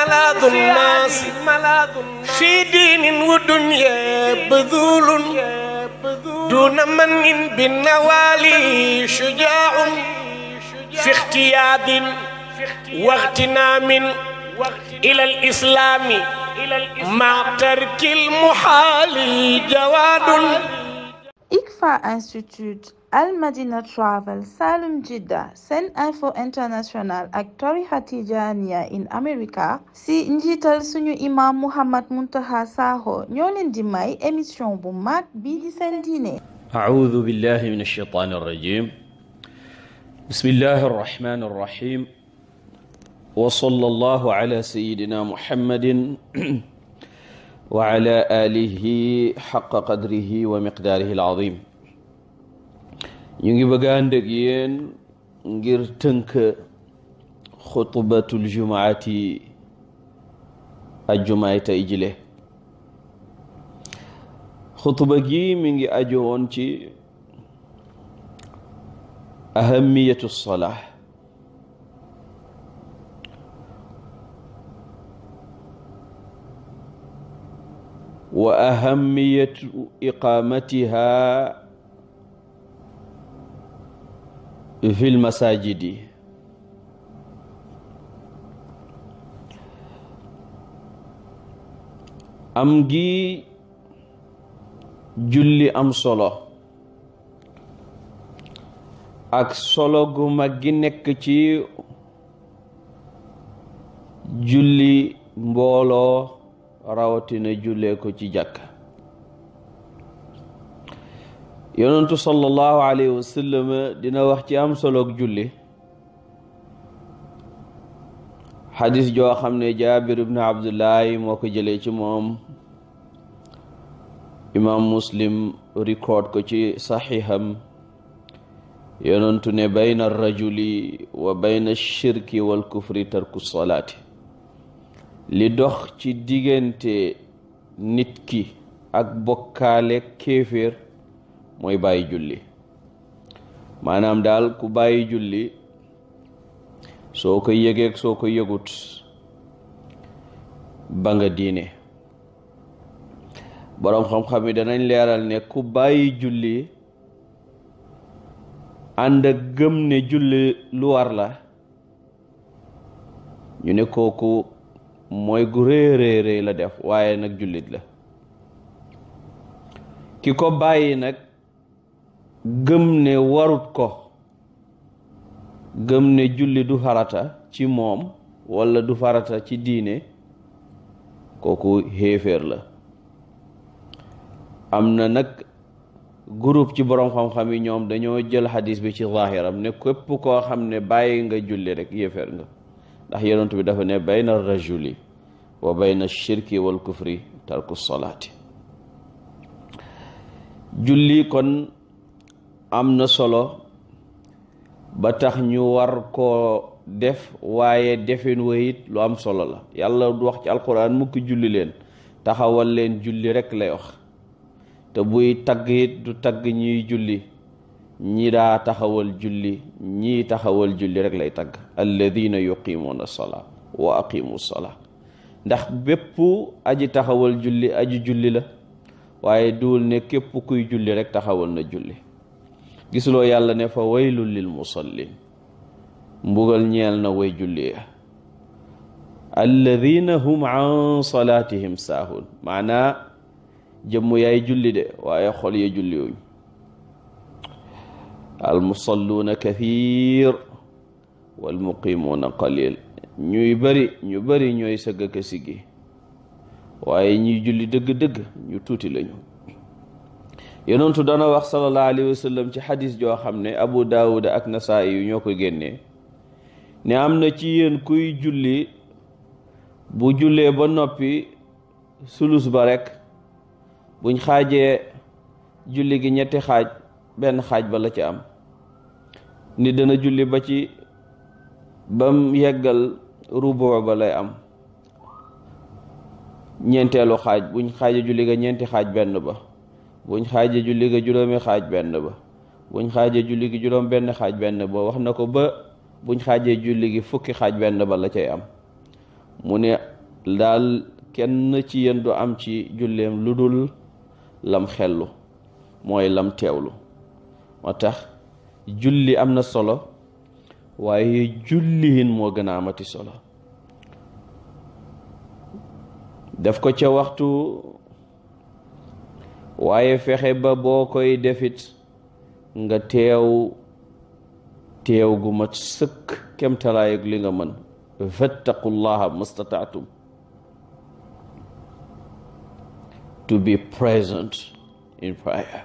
ملاذ الناس في دين ودنيا بذول دون من بالنوالي شجاع في اختياد واغتنام إلى الإسلام مع ترك المحال جواد. ICFA Institute, Al Madina Travel, Salum Jidda, Sen Info International ak tarixa Tijaaniya in America si njiital suñu imam Mouhammad Muntaqa Sakho ñoo leen di may émission bu mag bii di seen diine. أعوذ بالله من الشيطان الرجيم بسم الله الرحمن الرحيم وصلى الله على سيدنا محمد وعلى آله حق قدره ومقداره العظيم. ñu ngi bëgg a ànd ak yéen ngir tënk xutbatul jumaati ajjumaay tey jile. xutba gi mi ngi aju woon ci ahamiyatu salaa, wa ahamiyatu iqamatiha fi lmasajidi. am gi julli am solo ak solo gu mag gi nekk ci julli mbooloo rawatina jullee ko ci jàkka. yonentu sallallahu alayhi wa sallam dina wax ci am solo ak julli. xadis joo xam ne Jaabir ibn Abdullahi moo ko jëlee ci moom, imam Muslim record ko ci saxiixam. yonentu ne bayna rajuli wa bayna shirki wal kufri tarku salaati. li dox ci diggante nit ki ak bokkaale kéeféer mooy bàyyi julli. maanaam daal ku bàyyi julli, soo ko yëgeeg soo ko yëgut ba nga diine. boroom xam-xam yi danañ leeral ne ku bàyyi julli ànd ak gëm ne julli lu war la, ñu ne kooku mooy gu réy la def, waaye nag jullit la. ki ko bàyyi nag gëm ne warut ko, gëm ne julli du farata ci moom walla du farata ci diine, kooku xéeféer la. am na nag groupe ci boroom xam-xam yi ñoom dañoo jël xadis bi ci zaahiram ne képp koo xam ne bàyyi nga julli rek yéeféer nga, ndax yonent bi dafa ne bayna rajuli wa bayna shirki wal kufri tarku salaati. julli kon am na solo ba tax ñu war koo def, waaye defin wa it lu am solo la. yàlla du wax ci alquran mukk julli leen, taxawal leen julli rek lay wax. te buy tagg it du tagg ñiy julli, ñi daa taxawal julli, ñii taxawal julli rek lay tagg. alladina yuqimuuna salaa wa aqimu salaa. ndax bépp aji taxawal julli aji julli la, waaye duul ne képp kuy julli rek taxawal na julli. gisuloo yàlla ne fa waylul lil musallin, mbugal ñeel na way julli ya alladina hum an salaatihim saahun. maanaa jëmm yaay julli de, waaye xol ya julli wuñ. al musalluuna kathir wal muqimuuna qalil. ñu bari ñooy sëgg ka siggi, waaye ñuy julli dëgg-dëgg ñu tuuti lañu. yonentu dana wax sallallahu alayhi wa sallam ci xadis joo xam ne Abu Daawud ak Nasaa'i yu ñoo ko génnee, ne am na ci yéen kuy julli, bu jullee ba noppi sulus ba rek, buñ xaajee julli gi ñetti xaaj, benn xaaj ba la ci am. ni dana julli ba ci bam yeggal rubu ba lay am, ñeenteelu xaaj. buñ xaaje julli ga ñeenti xaaj benn ba, buñ xaaje julli ga juróomi xaaj benn ba, buñ xaaje julli gi juróom benn xaaj benn ba. wax na ko ba buñ xaajee julli gi fukki xaaj benn ba la cay am. mu ne daal kenn ci yéen du am ci julleem lu dul lam xellu mooy lam teewlu. moo tax julli am na solo waaye julliin moo gën a amati solo. def ko ca waxtu waaye fexe ba boo koy defit nga teew gu mat sëkk kemtalaay ak li nga mën. fattaqullaha mastataatum, to be present in prayer.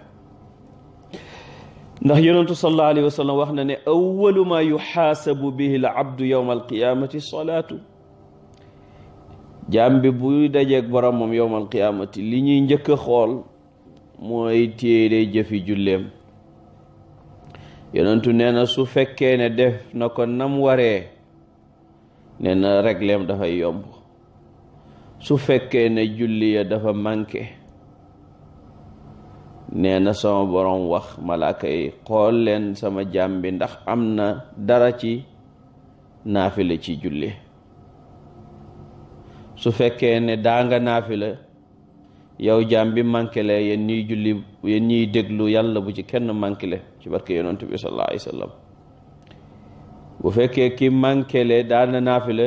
ndax yonentu sallallahu alayhi wa sallam wax na ne awwalu ma yuxaasabu bihi al abdu yowma alqiyamati salaatu. jaam bi buy dajeeg borom moom yowma alqiyamati li ñuy njëkk a xool mooy téere jëfi julleem. yonentu nee na su fekkee ne def na ko nam waree nee na regleem dafay yomb. su fekkee ne julli ya dafa manqué nee na sama borom wax malaaka yi xool leen sama jaam bi ndax am na dara ci naafila ci julli. su fekkee ne daa nga naafila yow jaam bi manqué le yéen ñuy julli yéen ñuy déglu yàlla bu ci kenn manqué le ci barke yonent bi sallallahu alayhi wa sallam. bu fekkee ki manqué le daa na naafila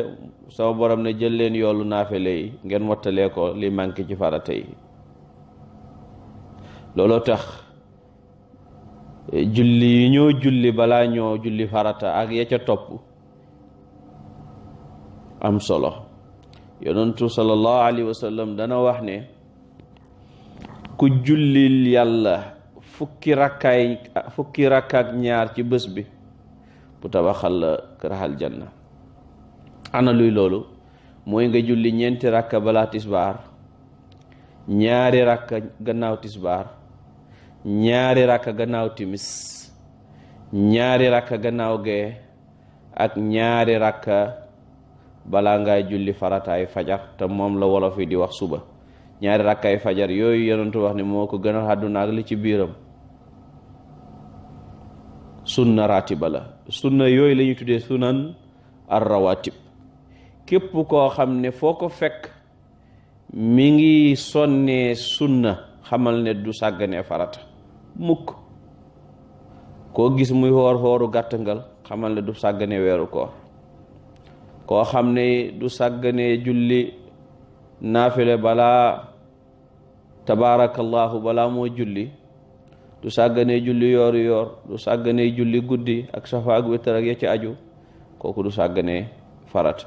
sama borom ne jël leen yoolu naafile yi ngeen mottalee ko li manqué ci farata yi. looloo tax julli yi ñoo julli balaa ñoo julli farata ak ya ca topp am solo. yonentu sallallahu alayhi wa sallam dana wax ne ku jullil yàlla fukki rakkaak ñaar ci bés bi bu tabaxal la këraxal janna. ana luy loolu mooy nga julli ñeenti rakka balaa tisbaar, ñaari rakka gannaaw tisbaar, ñaari rakka gannaaw timis, ñaari rakka gannaaw gee ak ñaari rakka balaa ngay julli farataay fajar te moom la wolof yi di wax suba. ñaari rakkaay fajar yooyu yonentu wax ne moo ko gënal àdduna ak li ci biiram. sunna ratiba la. sunna yooyu la ñuy tuddee sunan ar rawatib. képp koo xam ne foo ko fekk mi ngi sonnee sunna xamal ne du sàgganee farata mukk. koo gis muy xooru gàttangal xamal ne du sàgganee weeru koor. koo xam ne du sàgganee julli naafile balaa tabaarakallahu balaa moo julli, du sàgganee julli yooru yoor, du sàgganee julli guddi ak safa ak wittar ak ya ci aju, kooku du sàgganee farata.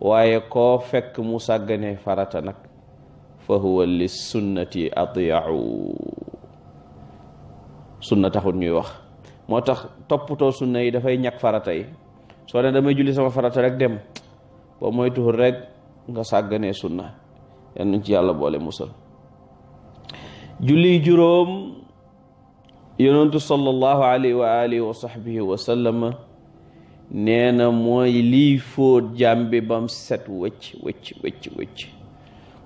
waaye koo fekk mu sàgganee farata nag fa huwa li sunnati atiyau. sunna taxul ñuy wax. moo tax toppatoo sunna yi dafay ñàkk farata yi. soo ne damay julli sama farata rek dem boo mooy tuxul rek nga sàgganee sunna. yal nañ ci yàlla boole musal. julli juróom yonentu sallallahu alayhi wa alihi wa sahbihi wa sallama nee na mooy lii fóot jaam bi bam set wëcc.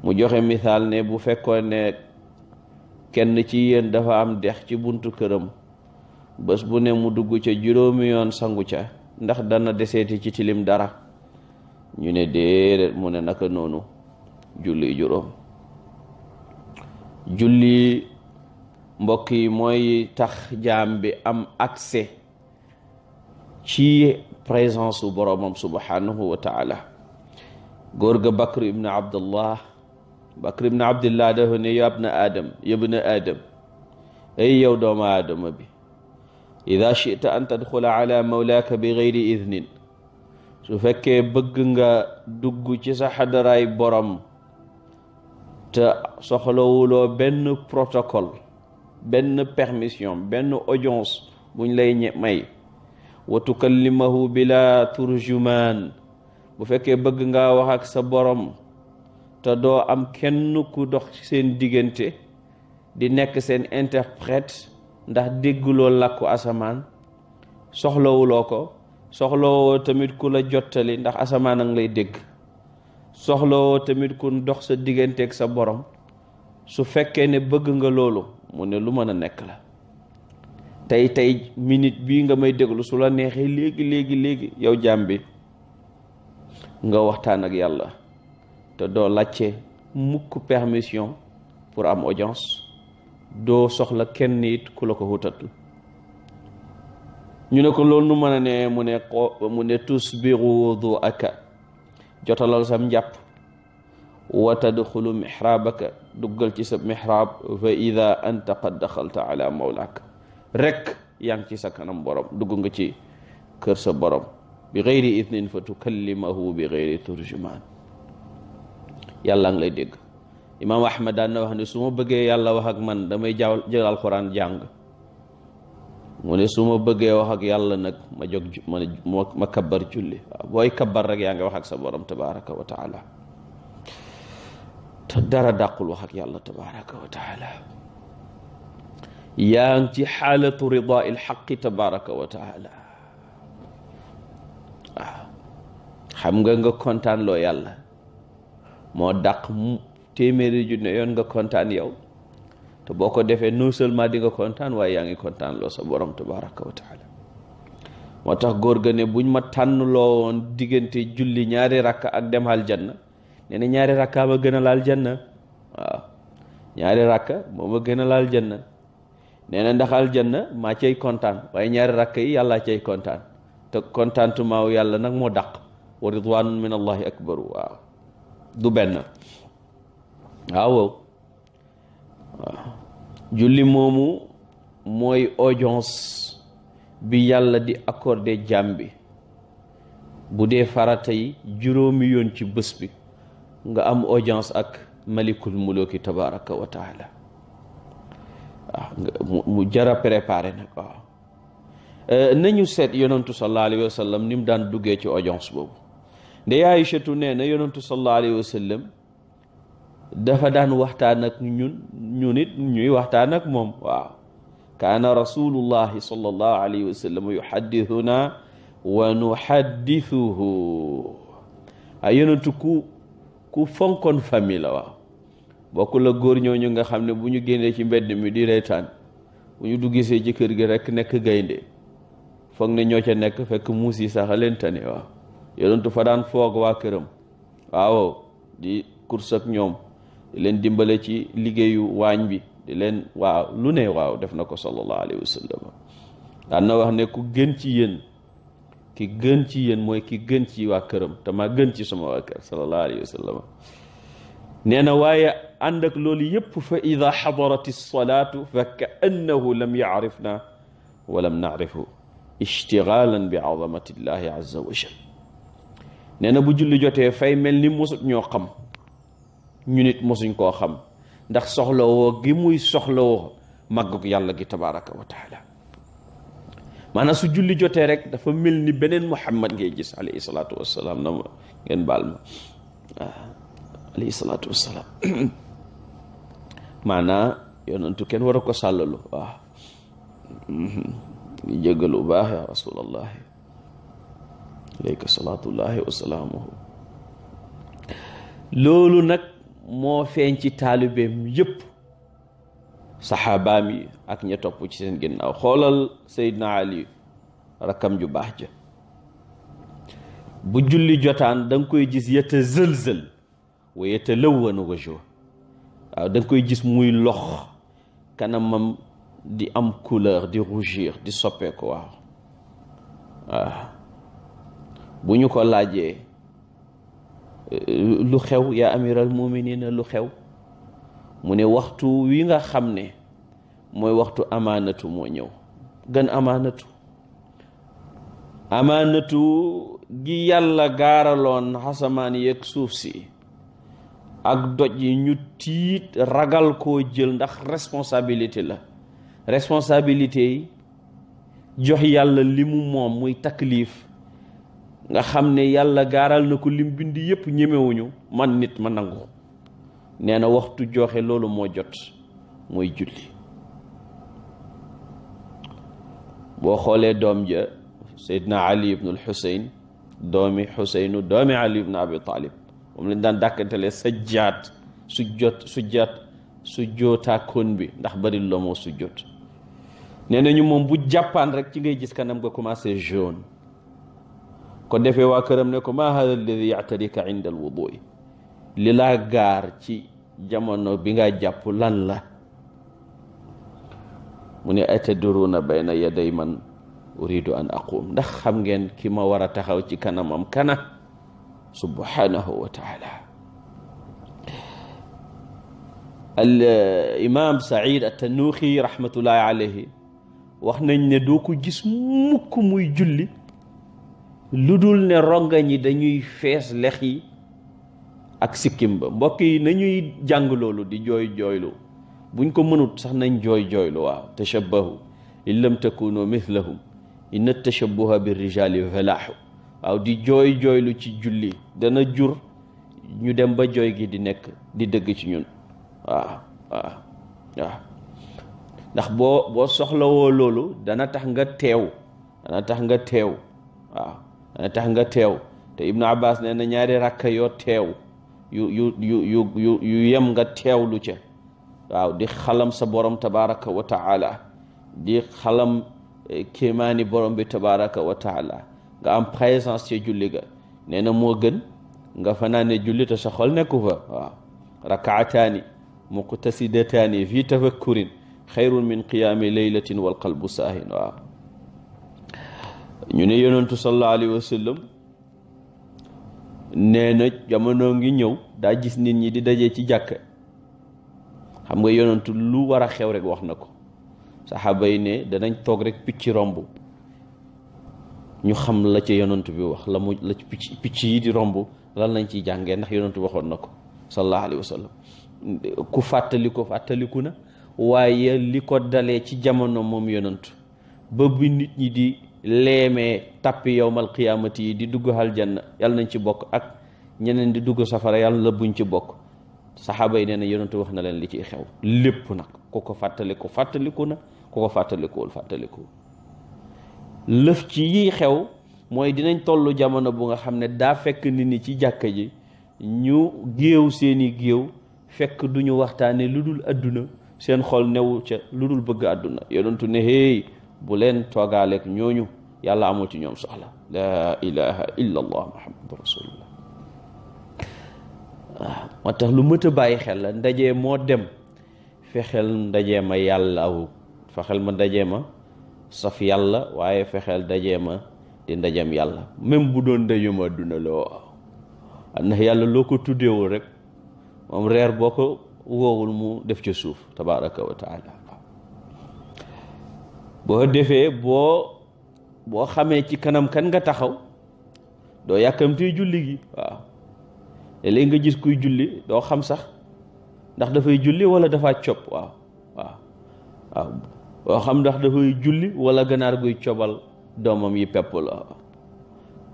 mu joxe misaal ne bu fekkoon ne kenn ci yéen dafa am dex ci buntu këram, bés bu ne mu dugg ca juróomi yoon sangu ca, ndax dana deseeti ci tilim dara? ñu ne déedéet. mu ne naka noonu julli juróom. julli mbokk yi mooy tax jaam bi am accès ci présence su boroomam subhanahu wa taala. góor ga Bakr ibn Abdullah dafa ne yabna Adam ay yow doomu aadama bi, ida chita an tadxula ala mawlaaka bi gayri idnin, su fekkee bëgg nga dugg ci sa xadaraay borom te soxlawuloo benn protocole, benn permission, benn audience buñ lay may, wa tukallimahu bila turjumaan, bu fekkee bëgg nga wax ak sa borom te doo am kenn ku dox ci seen diggante di nekk seen interprète ndax dégguloo làkku asamaan, soxlawuloo ko, soxlawoo tamit ku la jottali ndax asamaan a ngi lay dégg, soxlawoo tamit ku dox sa digganteeg sa borom. su fekkee ne bëgg nga loolu, mu ne lu mën a nekk la. tey minute bii nga may déglu, su la neexee léegi yow jaam bi nga waxtaan ak yàlla, te doo làcce mukk permission pour am audience doo soxla kenn it ku la ko wutatul ñu ne ko loolu nu mën a ne mu ne tusbiru wudu'aka jotalal sam njàpp wa tadxulu mixraabaka duggal ci sa mixraab fa ida anta qad daxalta ala mawlaaka rek yaa ngi ci sa kanam borom dugg nga ci kër sa borom bi gayri idnin fa tukallimahu bi gayri turjumaan yàlla ngi lay dégg. imaam ahmad daan na wax ne su ma bëggee yàlla wax ak man damay jël alquran jàng mu ne su ma bëggee wax ak yàlla nag ma jóg ma kabbar julli waaw booy kabbar rek yaa ngi wax ak sa borom tabaraka wa taala te dara dàqul wax ak yàlla tabaraka wa taala yaa ngi ci xaalatu ridaa il xaqi tabaraka wa taala waaw xam nga kontaan loo yàlla moo dàq téeméeri junne yoon nga kontaan yow te boo ko defee non seulement di nga kontaan waaye yaa ngi kontaan loo sa borom tabaraka wa taala moo tax góor ga ne buñ ma tànn loo woon diggante julli ñaari rakka ak dem aljanna nee na ñaari rakka ma gën a laal janna waaw ñaari rakka moo ma gën a laal janna nee na ndax aljanna maa cay kontaan waaye ñaari rakka yi yàlla cay kontaan te contentement yàlla nag moo dàq wa ridwanun min allahi akbaru waaw du benn waaw julli moomu mooy audience bi yàlla di accordé jaam bi bu dee farata yi juróomi yoon ci bés bi nga am audience ak malikul muluki tabaraka wa taala waaw mu jara préparé nag waaw nañu seet yonentu sallallahu alayhi wa sallam ni mu daan duggee ci audience boobu ndey Aïchatu nee na yonentu sallallahu alayhi wa sallam dafa daan waxtaan ak ñun it ñuy waxtaan ak moom waaw kaana rasulullahi sallallahu alayhi wa sallam yuhaddithuna wa nuhaddithuhu ay yonentu ku fonkoon famille la waaw bokku la góor ñooñu nga xam ne bu ñu génnee ci mbedd mi di reetaan bu ñu duggisee ci kër gi rek nekk gaynde foog ne ñoo ca nekk fekk muus yi sax a leen tane waaw yonentu fa daan foog waa këram waaw di course ak ñoom di leen dimbale ci liggéeyu waañ bi di leen waaw lu ne waaw def na ko sallallahu alayhi wa sallam daan na wax ne ku gën ci yéen ki gën ci yéen mooy ki gën ci waa këram te maa gën ci sama waa kër sallallahu alayhi wa sallam nee na waaye ànd ak loolu yépp fa ida xadarat alsalaatu fa ka annahu lam yacrifna wa lam nacrifu ishtigalan bi azamati llahi azza wa jal nee na bu julli jotee fay mel ni mosut ñoo xam ñu nit mosuñ koo xam ndax soxlawoo gi muy soxlawoo màggug yàlla gi tabaraka wa taala maanaam su julli jotee rek dafa mel ni beneen Muhammad ngay gis alayhi salaatu wassalaam na ma ngeen baal ma waaw alayhi salaatu wassalaam maanaam yonentu kenn war a ko sàllalu waaw ñu jéggalu baax ya rasulallahi alayka salaatullahi wa salaamuhu loolu nag moo feeñ ci taalibeem yépp saxaabaam yi ak ña topp ci seen ginnaaw xoolal Seydina Ali rakkam ju baax ja bu julli jotaan da nga koy gis yeta zël-zël wa yeta lëwwana wajhu waaw da nga koy gis muy lox kanamam di am couleur di rougir di soppeeku waaw bu ñu ko laajee lu xew yaa amiral muminina lu xew mu ne waxtu wi nga xam ne mooy waxtu amaanatu moo ñëw gën amaanatu gi yàlla gaaraloon xasamaan yeeg suuf si ak doj yi ñu tiit ragal koo jël ndax responsabilité yi jox yàlla li mu moom muy taklif nga xam ne yàlla gaaral na ko lim bind yépp ñemewuñu man nit ma nangu nee na waxtu joxe loolu moo jot mooy julli boo xoolee doom ja Seydina Ali ibn al-Husayn doomi Xuseynu doomi Ali ibn Abi Talib moom lañ daan dàkkantele sajjaat sujjootaakoon bi ndax bari loo moo sujjoot nee nañu moom bu jàppaan rek ci ngay gis kanam nga commencé jaune ko defee waa këram ne ko ma hada alladi yactarika inda alwudui li laa gaar ci jamono bi nga jàpp lan la mu ne atadruuna bayna yaday man uridu an aqum ndax xam ngeen ki ma war a taxaw ci kanamam kana subhanahu wa taala al imam Saïd at-Tanuuxi rahmatullahi alayhi wax nañ ne doo ko gis mukk muy julli lu dul ne rongañ yi dañuy fees lex yi ak sikkim ba mbokk yi nañuy jàng loolu di jooy jooylu buñ ko mënut sax nañ jooy jooylu waaw tashabbahu in lam takunu mithlahum inna tashabbuha bir rijali falaahu waaw di jooy jooylu ci julli dana jur ñu dem ba jooy gi di nekk di dëgg ci ñun waaw waaw waaw ndax boo soxlawoo loolu dana tax nga teew waaw dana tax nga teew te Ibnu Abbas nee na ñaari rakka yoo teew yu yem nga teewlu ca waaw di xalam sa borom tabaraka wa taala di xalam kéemaani borom bi tabaraka wa taala nga am présence ci julli ga nee na moo gën nga fanaane julli te sa xol nekku fa waaw rakaataani muqtasidataani fi tafakkurin xayrun min qiyaami laylatin wal qalbu saahin waaw ñu ne yonentu sallallahu alayhi wa sallam nee na jamono ngi ñëw daa gis nit ñi di dajee ci jàkka xam nga yonentu lu war a xew rek wax na ko saxaaba yi ne danañ toog rek picc romb ñu xam la ci yonentu bi wax la ci picc yi di romb lan lañ ciy jàngee ndax yonentu waxoon na ko sallallahu alayhi wa sallam ku fàttaliku na waaye li ko dalee ci jamono moom yonentu ba bi nit ñi di leemee tappi yowmal qiyaamati yi di dugg aljanna yàlla nañ ci bokk ak ñeneen di dugg safara yàlla la buñ ci bokk saxaaba yi nee na yonentu wax na leen li ciy xew lépp nag ku ko fàttaliku na ku ko fàttalikuwul lëf ci yi xew mooy dinañ tollu jamono bu nga xam ne daa fekk nit ñi ci jàkka ji ñu géew seeni géew fekk duñu waxtaane lu dul àdduna seen xol newu ca lu dul bëgg àdduna yonentu ne hey bu leen toogaaleeg ñooñu yàlla amul ci ñoom soxla laa ilaha illa allah muhammadu rasulullah waaw moo tax lu mët a bàyyi xel la ndaje moo dem fexeel ndaje ma yàlla aw fexeel ma ndaje ma saf yàlla waaye fexeel ndaje ma di ndajem yàlla même bu doon ndajem àdduna la waaw ndax yàlla loo ko tuddeewul rek moom reer boo ko woowul mu def ca suuf tabaraka wa taala boo defee boo xamee ci kanam kan nga taxaw doo yàkkamtee julli gi waaw léegi nga gis kuy julli doo xam sax ndax dafay julli wala dafa cob waaw doo xam ndax dafay julli wala ganaar guy cobal doomam yi pepp la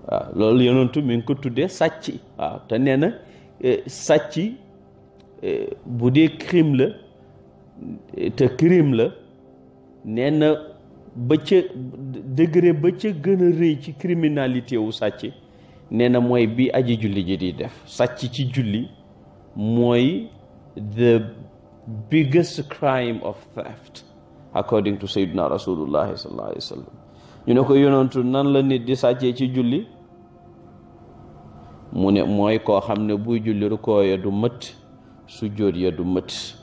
waaw loolu yonentu mi ngi ko tuddee sàcc waaw te nee na sàcc bu dee crime la te crime la nee na ba ca degré ba ca gën a rëy ci criminalité wu sàcc nee na mooy bi aji julli ji di def sàcc ci julli mooy the biggest crime of theft according to sayyidina rasulullahi sallallahu alayhi wa sallam ñu ne ko yonentu nan la nit di sàccee ci julli mu ne mooy koo xam ne buy julli rukoo ya du mët sujjóot ya du mët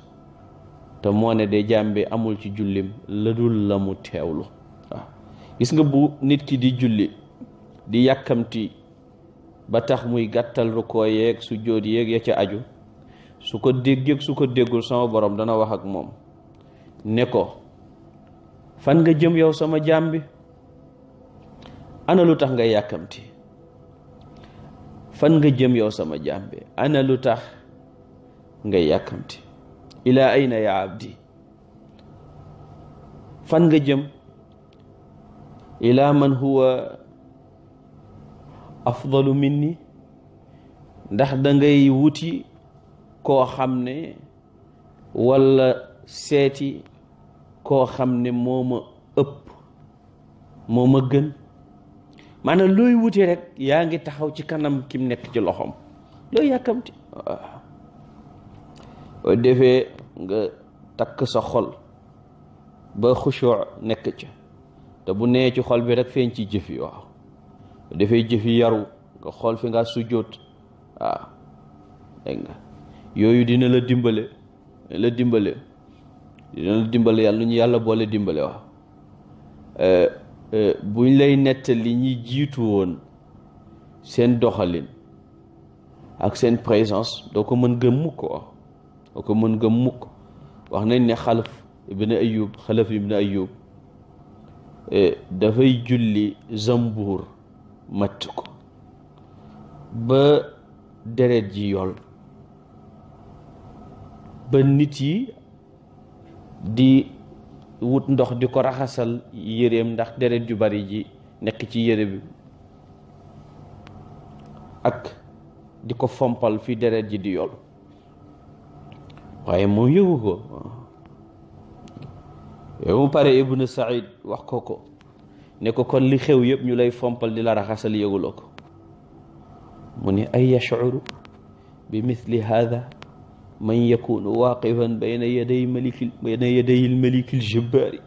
te moo ne de jàmbi amul ci jullim la dul la mu teewlu waaw gis nga bu nit ki di julli di yàkkamti ba tax muy gàttal rukoo yeeg sujjóot yeeg ya ca aju su ko déggeeg su ko déggul sama borom dana wax ak moom ne ko fan nga jëm yow sama jaam bi ana lu tax nga yàkkamti fan nga jëm yow sama jaam bi ana lu tax nga yàkkamti ila ayna ya abdi fan nga jëm ila man huwa afdalu minni ndax da ngay wuti koo xam ne walla seeti koo xam ne moo ma ëpp moo ma gën maanaam looy wuti rek yaa ngi taxaw ci kanam kim nekk ci loxoom looy yàkkamti boo defee nga takk sa xol ba xushuuc nekk ca te bu nee ci xol bi rek feeñ ci jëf yi waaw defee jëf yi yaru nga xool fi nga sujjóot waaw dégg nga yooyu dina la dimbale yàlla nu ñu yàlla boole dimbale waaw buñ lay nettali ñi jiitu woon seen doxalin ak seen présence doo ko mën gëm mukk wax nañ ne xalaf ibn ayub dafay julli zambuur matt ko ba deret ji yool ba nit yi di wut ndox di ko raxasal yéreem ndax deret ju bari ji nekk ci yére bi ak di ko fompal fi deret ji di yool waaye moom yëgu ko yow mu pare Ibnu Saïd wax ko ne ko kon li xew yëpp ñu lay fompal di la raxasal yëguloo ko mu ne ay yashcuru bi mithli hada man yakunu waaqifan bayna yaday lmaliki ljabbaari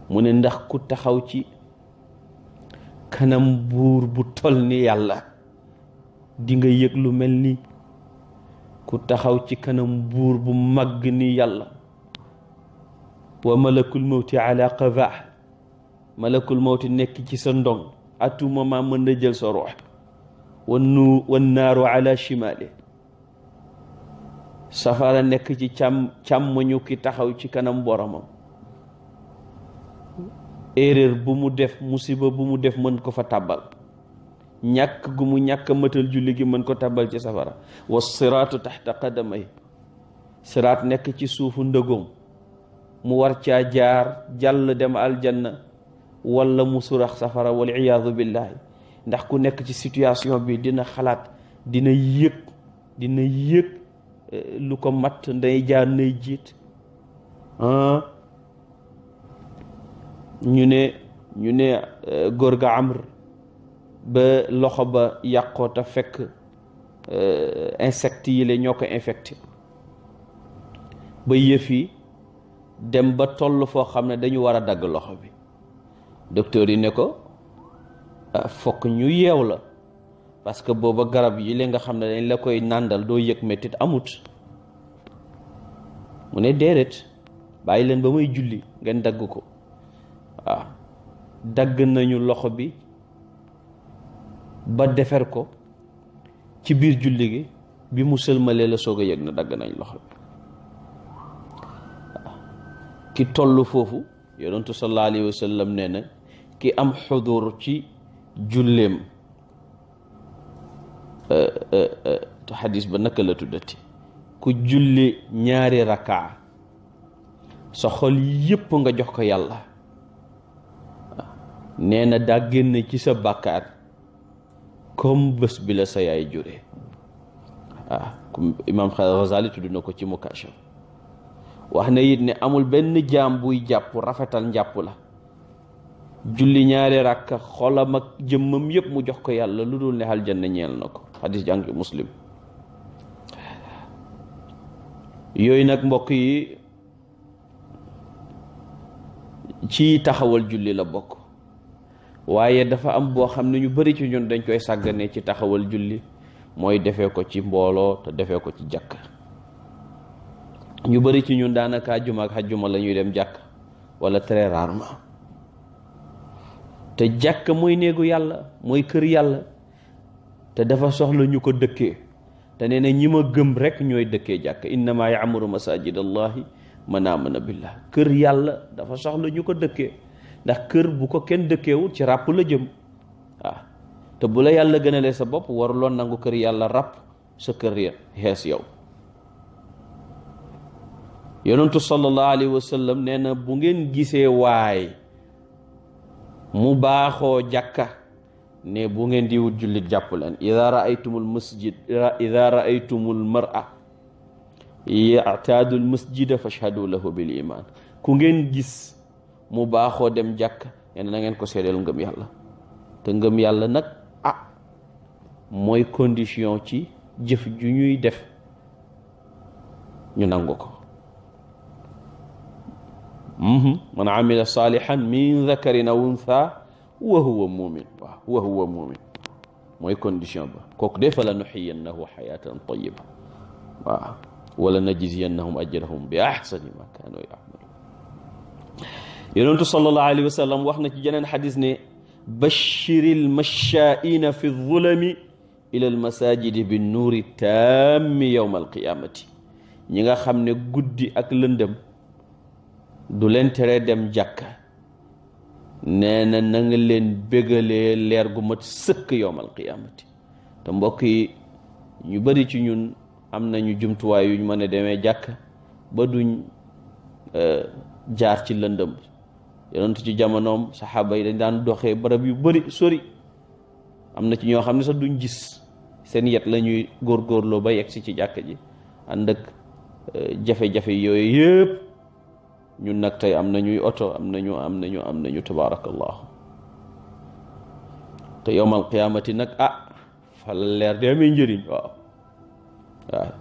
mu ne ndax ku taxaw ci kanam buur bu tol ni yàlla di nga yëg lu mel ni ku taxaw ci kanam buur bu màgg ni yàlla wa malakul mawti ala qafaa malakul mawti nekk ci sa ndong à tout moment mën na jël sa ruux wan naaru ala shimali safara nekk ci càmmoñu ki taxaw ci kanam boromam erreur bu mu def musiba bu mu def mën ko fa tàbbal ñàkk gu mu ñàkk matal julli gi mën ko tàbbal ci safara wa siraatu taxta qadamay siraat nekk ci suufu ndëgoom mu war caa jaar jàll dem aljanna wala mu surax safara wal iyaadu billahi ndax ku nekk ci situation bi dina xalaat dina yëg lu ko matt nday jaar nay jiit ñu ne góor ga Amr ba loxo ba yàqoo te fekk insectes yi la ñoo ko infecté ba yëf yi dem ba toll foo xam ne dañu war a dagg loxo bi docteur yi ne ko fokk ñu yeew la parce que booba garab yi la nga xam ne dañ la koy nàndal doo yëg mettit amut mu ne déedéet bàyyi leen ba may julli ngeen dagg ko waaw dagg nañu loxo bi ba defer ko ci biir julli gi bi mu sëlmalee la soog a yëg na dagg nañ loxo bi ki toll foofu yonentu sallallahu alayhi wa sallam nee na ki am xudur ci julleem te xadis ba naka la tuddati ku julli ñaari rakaa sa xol yépp nga jox ko yàlla nee na daa génn ci sa bàkkaar comme bés bi la sa yaay jure waaw comme imaam Ghazali tudd na ko ci Mukashaf wax na it ne amul benn jaam buy jàpp rafetal njàpp la julli ñaari rakka xolam ak jëmmam yépp mu jox ko yàlla lu dul ne aljanna ñeel na ko xadis jàng Muslim yooyu nag mbokk yi ci taxawal julli la bokk waaye dafa am boo xam ne ñu bari ci ñun dañ koy sàggane ci taxawal julli mooy defee ko ci mbooloo te defee ko ci jàkk ñu bari ci ñun daanaka àjjuma ak àjjuma la ñuy dem jàkk wala très rarement te jàkk mooy néegu yàlla mooy kër yàlla te dafa soxla ñu ko dëkkee te nee na ñi ma gëm rekk ñooy dëkkee jàkk innama yaamuru masajid allahi man amana billah kër yàlla dafa soxla ñu ko dëkkee ndax kër bu ko kenn dëkkeewul ci ràpp la jëm waaw te bu la yàlla gënalee sa bopp waruloon nangu kër yàlla ràpp sa kër ya xees yow yonentu sallallahu alayhi wa sallam nee na bu ngeen gisee waay mu baaxoo jàkka ne bu ngeen di wut jullit jàpp leen ida raaytumul mar'a ya'taadul masjida fashhadu lahu bil iman ku ngeen gis mu baaxoo dem jàkk nee na ngeen ko seedeel ngëm yàlla te ngëm yàlla nag mooy condition ci jëf ju ñuy def ñu nangu ko man amila salihan min dhakarin aw untha wa huwa mumin waaw wa huwa mumin mooy condition ba kooku de fa la nuxiyannahu xayaatan tayiba waaw wala najziyannahum ajrahum bi ahsani ma kaanu yamaluun yonentu sallallahu alayhi wa sallam wax na ci jeneen xadis ne bashiril mashaaina fi zulami ila almasajidi bi nuuri tammi yowma alqiyamati ñi nga xam ne guddi ak lëndëm du leen tere dem jàkka nee na na nga leen bégalee leer gu mat sëkk yowmal qiyaamati te mbokk yi ñu bari ci ñun am nañu jumtuwaay yu ñu mën a demee jàkka ba duñ jaar ci lëndëm yonent ci jamonoom saxaaba yi dañ daan doxee barab yu bari sori am na ci ñoo xam ne sax duñ gis seen yet la ñuy góorgóorloo ba yegg si ci jàkka ji ànd ak jafe-jafe yooyu yëpp ñun nag tey am nañuy oto am nañu tabaarakallahu te yowmal qiyaamati nag fa la leer de amee njëriñ waaw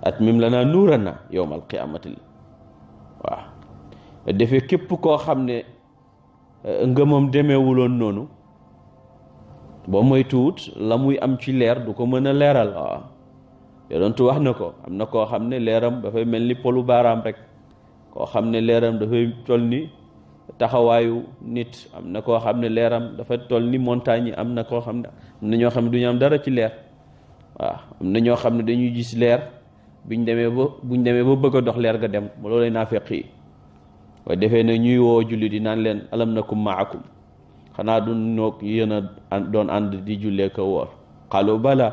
atmim lanaa nuuranaa yowmal qiyaamati waaw defee képp koo xam ne ngëmam demeewuloon noonu boo moytuwut la muy am ci leer du ko mën a leeral waaw yonentu wax na ko am na koo xam ne leeram dafay mel ni polu baaraam rek koo xam ne leeram dafay toll ni taxawaayu nit am na koo xam ne leeram dafa toll ni montagne yi am na koo xam ne am na ñoo xam ne du ñu am dara ci leer waaw am na ñoo xam ne dañuy gis leer buñ demee ba bëgg a dox leer ga dem ba loolay naafeq yi waaye defee ne ñuy woo julli di naan leen alam nakum maakum xanaa du noog yéen a doon ànd di jullee ko woor qaalu bala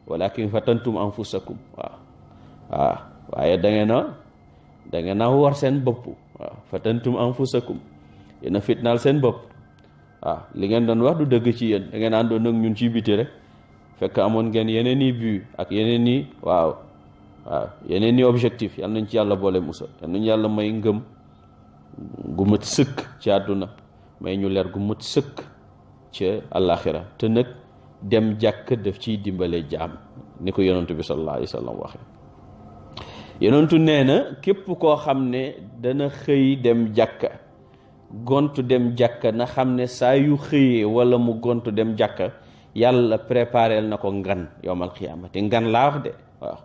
walakin fatantum anfusakum waaw waaye da ngeen a war seen bopp waaw fatantum anfusakum yéen a fitnaal seen bopp waaw li ngeen doon wax du dëgg ci yéen da ngeen àndoon ak ñun ci biti rek fekk amoon ngeen yeneen i but ak yeneen i yeneen i objectif yal nañ ci yàlla boole musal yal nañu yàlla may ngëm gu mat sëkk ci àdduna may ñu leer gu mat sëkk ci àllaaxira te nag dem jàkk daf ciy dimbale jaam ni ko yonentu bi sallallahu alayhi wa sallam waxe yonentu nee na képp koo xam ne dana xëy dem jàkka gontu dem jàkka na xam ne saa yu xëyee wala mu gontu dem jàkka yàlla préparel na ko ngan yowmal xiyaamati ngan laa wax de waaw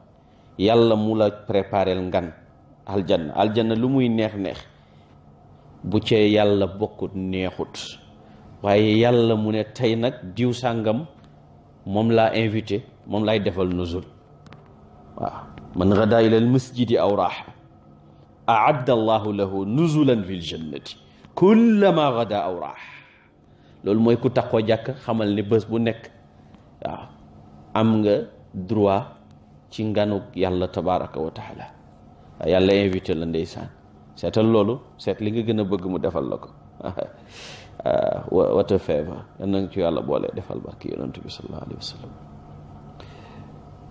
yàlla mu la préparel ngan aljanna lu muy neex bu cee yàlla bokkut neexut waaye yàlla mu ne tey nag diw sàngam moom laa invité moom laay defal nuzul waaw man gada ila al masjidi aw raaxa aadda allahu lahu nuzulan fi ljannati kullama gada aw raax loolu mooy ku taxoo jàkk xamal ni bés bu nekk waaw am nga droit ci nganuk yàlla tabaraka wa taala yàlla invité la ndeysaan seetal loolu seet li nga gën a bëgg mu defal la ko wata feeva yan na ci yàlla boole defal barki yonent bi sallallahu alayhi wa sallam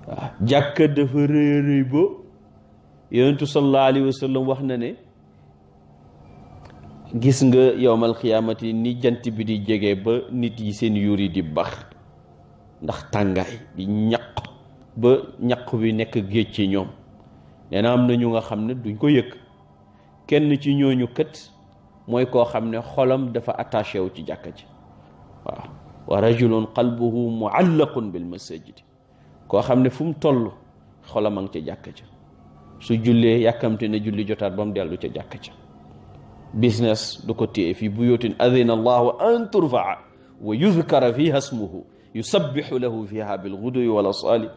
waaw jàkka dafa rëy ba yonentu sallallahu alayhi wa sallam wax na ne gis nga yowmal xiyaamati ni jant bi di jege ba nit yi seen yuur yi di bax ndax tàngaay di ñaq ba ñaq bi nekk géej ci ñoom nee na am na ñu nga xam ne duñ ko yëg kenn ci ñooñu kët mooy koo xam ne xolam dafa attaché wu ci jàkka ji waaw wa rajulun qalbuhu muallaqun bil masajid koo xam ne fu mu toll xolam a ngi ca jàkka ja su jullee yàkkamte ne julli jotaat ba mu dellu ca jàkka ja business du ko téye fii buyutin adina allahu an turfaa wa yudkara fiha ismuhu yusabbihu lahu fiha bilguduwi wal asali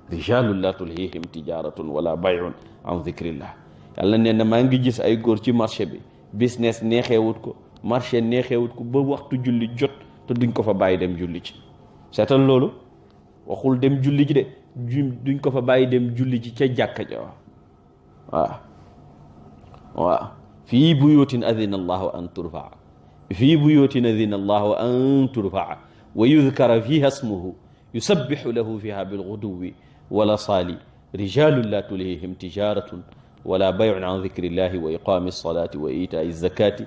rijalun la tulhihim tijaratun wala bayun an dhikrillah yàlla nee na maa ngi gis ay góor ci marché bi business neexeewut ko marché neexeewut ko ba waxtu julli jot te duñ ko fa bàyyi dem julli ci seetal loolu waxul dem julli ji de duñ ko fa bàyyi dem julli ci ca jàkka ja waaw fii buyutin adina allahu an turfaa wa yudkara fiha ismuhu yusabbihu lahu fiha bilguduwi wala saali rijalun la tulhihim tijaratun wala bayun an dhikrillahi wa iqami alsalati wa itai zakati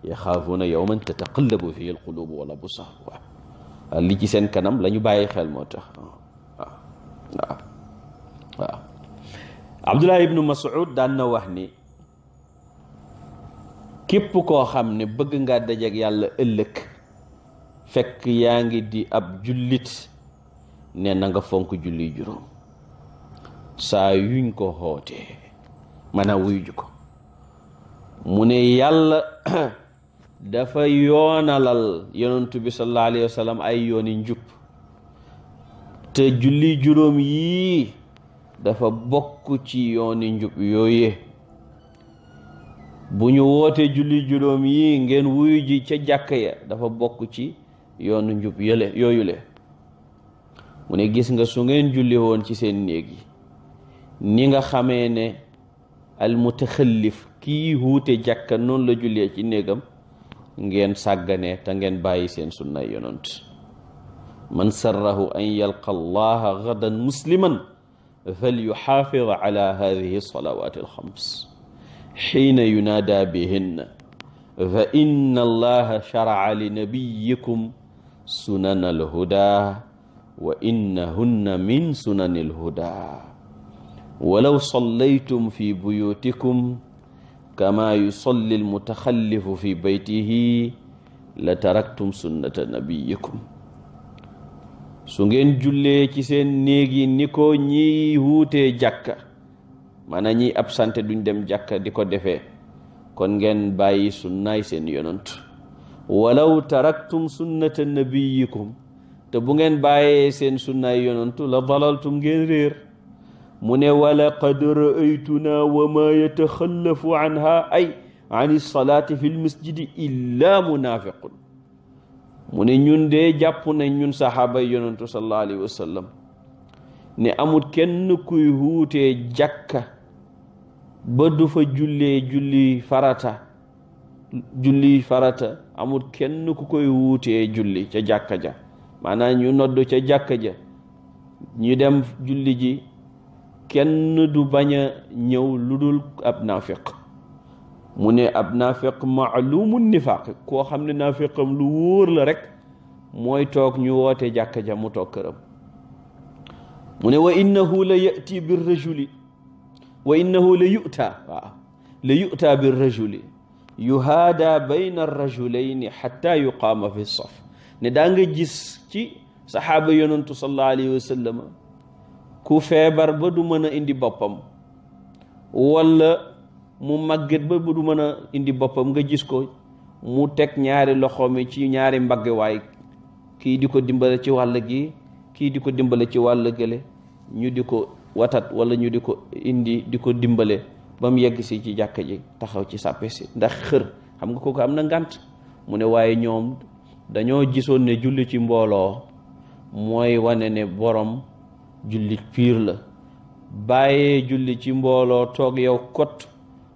yaxaafuuna yawman tataqallabu fihi alqulubu wal absar waaw li ci seen kanam la ñu bàyyi xel moo tax waaw Abdullah ibnu Mas'ud daan na wax ni képp koo xam ne bëgg ngaa dajeek yàlla ëllëg fekk yaa ngi di ab jullit ne na nga fonk julli juróom saa yuñ ko xootee mën a wuyu ko. mu ne yàlla dafa yoonalal yonentu bi sallallahu alayhi wa sallam ay yooni njub te julli juróom yii dafa bokk ci yooni njub yooyee. bu ñu wootee julli juróom yii ngeen wuyu ji ca jàkka ya dafa bokk ci yoonu njub yooyule. mu ne gis nga su ngeen julli woon ci seen néeg yi ni nga xamee ne al mutaxallif kii wuute jàkka noonu la jullee ci néegam, ngeen sàggane te ngeen bàyyi seen sunnay yonant. man sarrahu an yalqa allaha gadan musliman fal yuxaafid ala hadihi salawaati alxams xiina yunaada bihinna fa inna allaha sharaca li nabiyikum sunan alhuda wa innahunna min sunani alhuda walaw sallaytum fi buyutikum kama yusalli almutaxallifu fi baytihi la taraktum sunnata nabiyikum. su ngeen jullee ci seen néegi ni ko ñiy wuutee jàkka maanaam ñiy absente duñ dem jàkka di ko defee, kon ngeen bàyyi sunnaay seen yonant. walaw taraktum sunnata nabiyikum, te bu ngeen bàyyee seen sunnaay yonantu la dalaltum ngeen réer. mu ne wala qad ra'aytuna wa ma yataxallafu anha ay an salaati fi lmasjidi illa munafiqun. mu ne ñun de jàpp nañ ñun saxaaba yonantu sallallahu alayhi wa sallam ne amul kenn kuy wuutee jàkka ba du fa julli farata amul kenn ku koy wuutee julli ca jàkka ja. maanaam ñu nodd ca jàkka ja ñu dem julli ji, kenn du bañ a ñëw lu dul ab naafiq. mu ne ab naafiq maalumu nifaaq, koo xam ne naafiqam lu wóor la rek mooy toog ñu woote jàkka ja mu toog këram. mu ne wa innahu la yati bir rajuli wa innahu la yu'ta bir rajuli yuhaada bayna ar-rajulayni xatta yuqaama fi saf. ne daa nga gis ci saxaaba yonantu sallallahu alayhi wa sallam ku feebar ba du mën a indi boppam, wala mu màgget ba du mën a indi boppam, nga gis ko mu teg ñaari loxo mi ci ñaari mbaggewaay, kii di ko dimbale ci wàll gi, kii di ko dimbale ci wàll gële, ñu di ko watat wala ñu di ko indi di ko dimbale ba mu yegg si ci jàkka ji taxaw ci sàppe si ndax xër. xam nga kooku am na ngànt. mu ne waaye ñoom dañoo gisoon ne julli ci mbooloo mooy wane ne borom jullit piir la, bàyyee julli ci mbooloo toog yow kot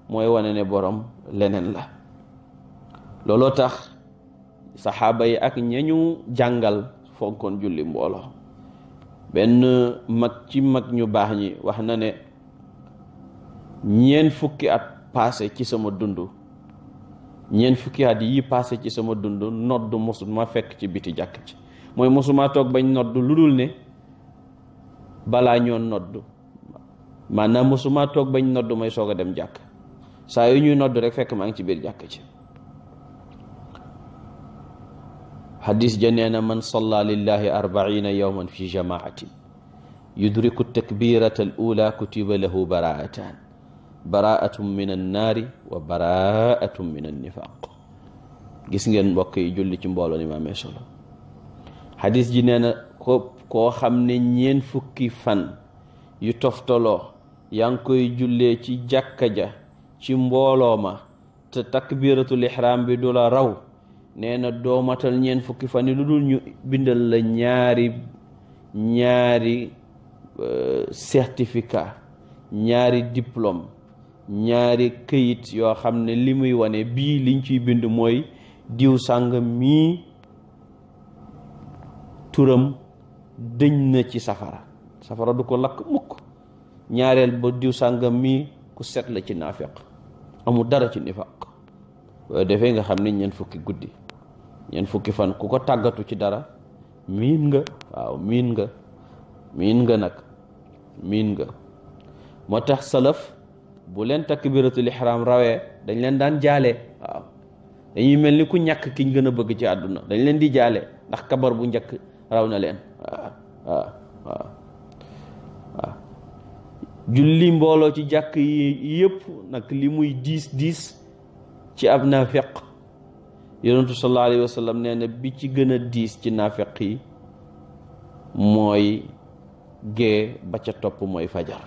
mooy wane ne borom leneen la. looloo tax saxaaba yi ak ñañu jàngal fonkoon julli mbooloo. benn mag ci mag ñu baax ñi wax na ne 40 at passé ci sama dund, 40 at yi passé ci sama dund nodd mosuma fekk ci biti jàkk ci. mooy mosuma toog bañ nodd lu dul ne balaa ñoo nodd, maanaam mosuma toog bañ nodd may soog a dem jàkk. saa yu ñuy nodd rek fekk maa ngi ci biir jàkk ci. xadis ja nee na man salla lillahi 40 yawman fi jamaatin yudriku takbirata al ula kutiba lahu baraatun min annaari wa baraatun min annifaq. gis ngeen mbokk yi, julli ci mbooloo ni ma amee solo. xadis ji nee na koo xam ne 40 fan yu toftaloo yaa ngi koy jullee ci jàkka ja ci mbooloo ma te takbiratul ihram bi du la raw, nee na doomatal 40 fan yi lu dul ñu bindal la ñaari certificat, ñaari diplôme, ñaari këyit yoo xam ne li muy wane bii liñ ciy bind mooy diw sàng mii turam dëñ na ci safara du ko lakk mukk. ñaareel ba diw sàngam mii ku set la ci naafiq, amul dara ci nifaq. waaye defee nga xam ne 40 guddi 40 fan ku ko tàggatu ci dara miin nga. waaw miin nga nag. moo tax salaf bu leen takbiratul ihram rawee dañ leen daan jaale. waaw dañuy mel ni ku ñàkk kiñ gën a bëgg ci àdduna, dañ leen di jaale ndax kabar bu njëkk raw na leen. waaw waaw waaw julli mbooloo ci jàkk yi yëpp nag li muy diis ci ab naafeq yonentu sallallahu alayhi wa sallam nee na bi ci gën a diis ci naafeq yi mooy gee ba ca topp mooy fajar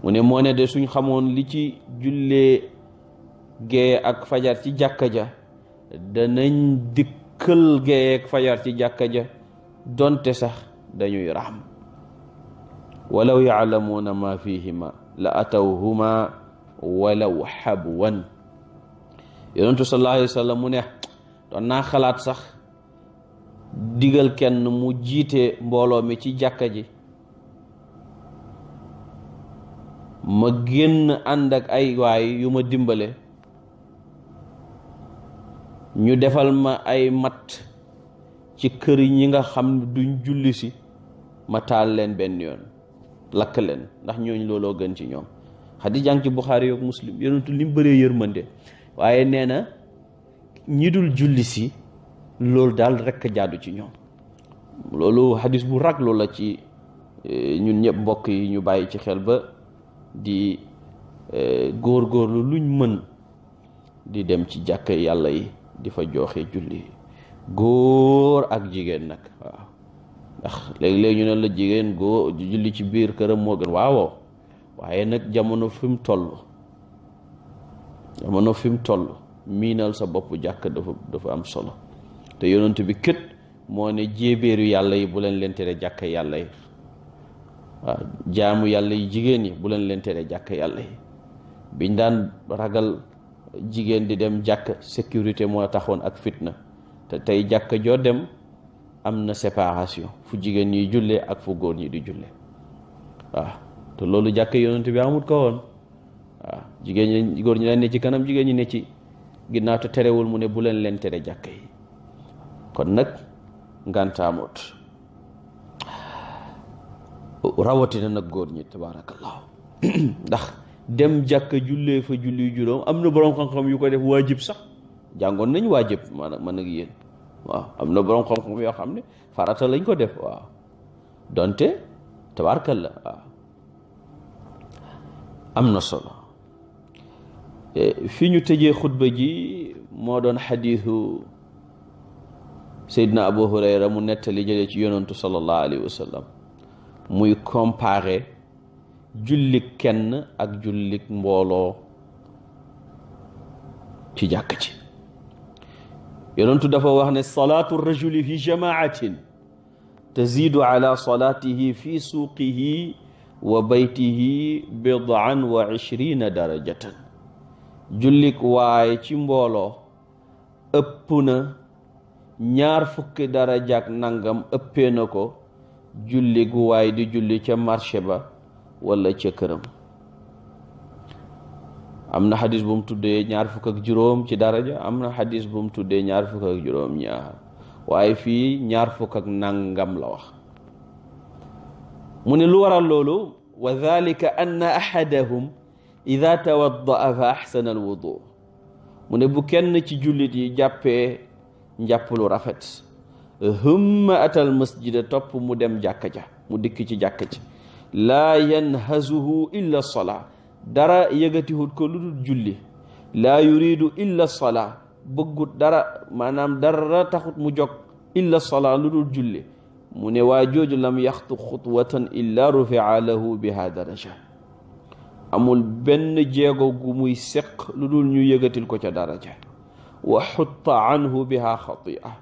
mu ne moo ne de suñ xamoon li ci jullee gee ak fajar ci jàkka ja danañ dikkal gee ak fajar ci jàkka ja donte sax dañuy raxam walaw yaalamuuna ma fihima la atawhuma walaw habwan yonentu sallallahu alayhi wa sallam mu ne doon naa xalaat sax digal kenn mu jiite mbooloo mi ci jàkka ji ma génn ànd ak ay waay yu ma dimbale ñu defal ma ay mat ci kër ñi nga xam duñ julli si ma taal leen benn yoon lakk leen ndax ñooñ looloo gën ci ñoom xadis jàng ci Buxaari yook Muslim yonentu li mu bëree yërmande waaye nee na ñi dul julli si loolu daal rekk jaadu ci ñoom loolu xadis bu raglu la ci ñun ñëpp mbokk yi ñu bàyyi ci xel ba di góorgóorlu luñ mën di dem ci jàkk yàlla yi di fa joxe julli góor ak jigéen nag waaw ndax léeg-léeg ñu ne la jigéen góor julli ci biir këram moo gën waaw waaye nag jamono fi mu toll miinal sa bopp jàkk dafa am solo te yonent bi kët moo ne jéebéeru yàlla yi bu leen tere jàkk yàlla yi waaw jaamu yàlla yi jigéen yi bu leen tere jàkk yàlla yi biñ daan ragal jigéen di dem jàkk sécurité moo taxoon ak fitna te tey jàkk joo dem am na séparation fu jigéen ñi julle ak fu góor ñi di julle waaw te loolu jàkk yonent bi amut ko woon waaw jigéen ñi góor ñi daan ne ci kanam jigéen ñi ne ci ginnaaw te terewul mu ne bu leen tere jàkk yi kon nag ngantaamut rawatina nag góor ñi tabaarakallaahu ndax dem jàkk jullee fa julli juróom am na boroom xam-xam yu ko def waajib sax jàngoon nañ waajib man ak yéen waaw am na boroom xam-xam yoo xam ne farata lañ ko def waaw donte tabaarakallaa waaw am na solo fi ñu tëjee xutba ji moo doon xadiisu Seydina Abu Hurayra mu nettali jëlee ci yonantu sallallahu alayhi wa sallam muy comparé jullik kenn ak jullik mbooloo ci jàkk ci yonantu dafa wax ne salaatu rajuli fi jamaatin tazidu ala salaatihi fi suuqihi wa baytihi bid'an wa ishrina darajatan jullik waaye ci mbooloo ëpp na 20 darajaak nangam ëppee na ko julli gu waay di julli ca marché ba wala ca këram am na xadis bu mu tuddee 25 ci daraja am na xadis bu mu tuddee 25 waaye fii 20 nangam la wax mu ne lu waral loolu wa dhalika anna ahadahum ida tawaddaa fa axsana alwudu mu ne bu kenn ci jullit yi jàppee njàpp lu rafet humma atal masjida topp mu dem jàkka ja mu dikk ci jàkka ji laa yanhazuhu illa salaa dara yëgatihut ko lu dul julli laa yuridu illa salaa bëggut dara maanaam dara taxut mu jog illa salaa lu dul julli mu ne waa jooju lam yaxtu xutwatan illa rufia lahu biha daraja amul benn jéego gu muy seq lu dul ñu yëgatil ko ca daraja wa xutta anhu biha xatia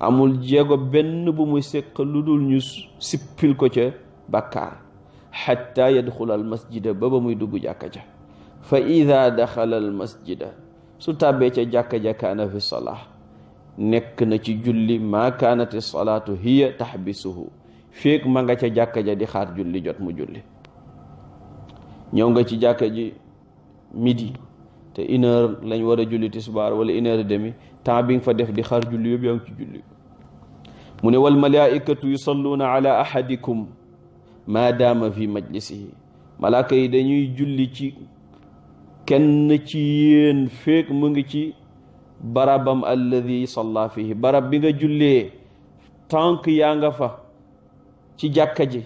amul jéego benn bu muy seq lu dul ñu sippil ko ca bàkkaar xatta yadxula al masjida ba muy dugg jàkka ja fa ida daxala al masjida su tàbbee ca jàkka ja kaana fi salaa nekk na ci julli maa kaanati salaatu hiya taxbisuhu féeg ma nga ca jàkka ja di xaar julli jot mu julli ñëw nga ci jàkka ji midi te 1h lañ war a julli tisbaar wala 1h30 temps bi nga fa def di xaar julli yëpp yaa ngi ci julli mu ne wal malaikatu yusalluuna ala ahadikum maa daama fi majlisihi malaaka yi dañuy julli ci kenn ci yéen féeg mu ngi ci barabam alladi salla fihi barab bi nga jullee tànk yaa nga fa ci jàkka ji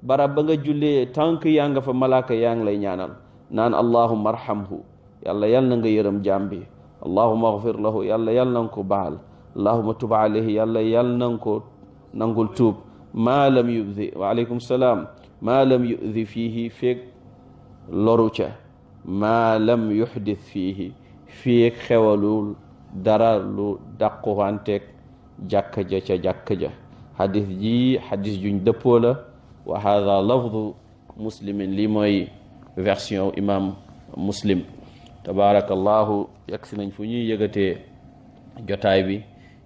barab ba nga jullee tànk yaa nga fa malaaka yaa ngi lay ñaanal naan allahumma arhamhu yàlla yal na nga yërëm jaam bi allahumma agfir lahu yàlla yal na nga ko baal allahumma tub alayhi yàlla yal na nga ko nangul tuub maa lam yudi waaleykum salaam maa lam yudi fiihi feeg loru ca maa lam yuhdith fiihi feeg xewalul dara lu dàquwanteeg jàkka ja ca jàkka ja xadis ji xadis juñ dëppoo la wa hada lafdu muslimin lii mooy version imam muslim tabarakallahu yegsi nañ fu ñuy yëgatee jotaay bi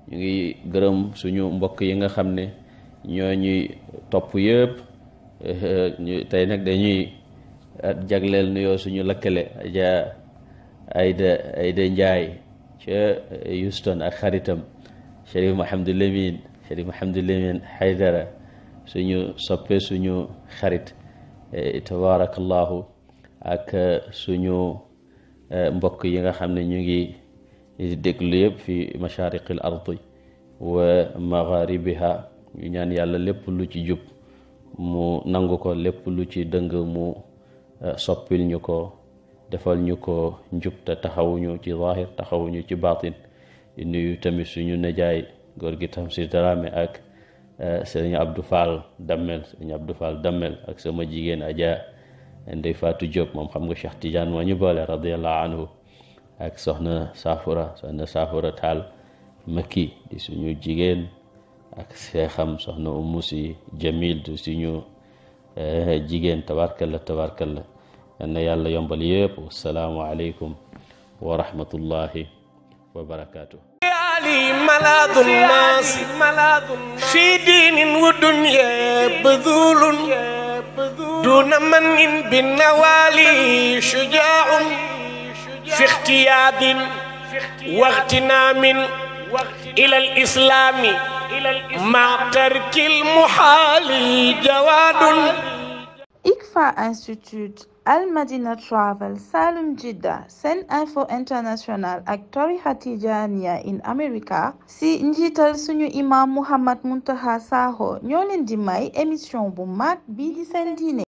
ñu ngi gërëm suñu mbokk yi nga xam ne ñoo ñuy topp yëpp tey nag dañuy jagleel nuyoo suñu lëkkale aja Ayda Njaay ca Houston ak xaritam Cherif Mouhamadou Lamine Haydara suñu soppe suñu xarit tabarakallahu ak suñu mbokk yi nga xam ne ñu ngi déglu yëpp fi mashariqil ardi wa magharibiha ñu ñaan yàlla lépp lu ci jub mu nangu ko lépp lu ci dëng mu soppil ñu ko defal ñu ko njub te taxawuñu ci zahir taxawuñu ci batin di nuyu tamit suñu najaay góor gi Tamsir Dramé ak sëriñ Abdou Fall Dammel ak sama jigéen Adja Ndey Fatou Diop moom xam nga Cheikh Tidiane moo ñu boole radiallahu anhu ak soxna Safura Taal Makki di suñu jigéen ak seexam soxna Umusi Jamil di suñu jigéen tabarkalla yal na yàlla yombal yëpp wassalaamu aleykum wa rahmatullahi wa barakaatu. علي ملاذ الناس في دين ودنيا بذول دون من بالنوالي شجاع في اختياد واغتنام إلى الإسلام مع ترك المحال جواد. ICFA Institute Al Madina Travel Salum Jidda Sen Info International ak tarixa Tijaaniya in America si njiital suñu imam Muhammad Muntaqa Sakho ñoo leen di may émission bu mag bii di seen diine